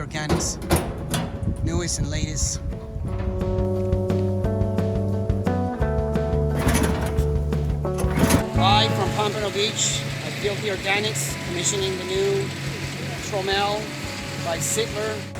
organics, newest and latest. Live from Pompano Beach at Filthy Organics, commissioning the new Trommel by Sittler.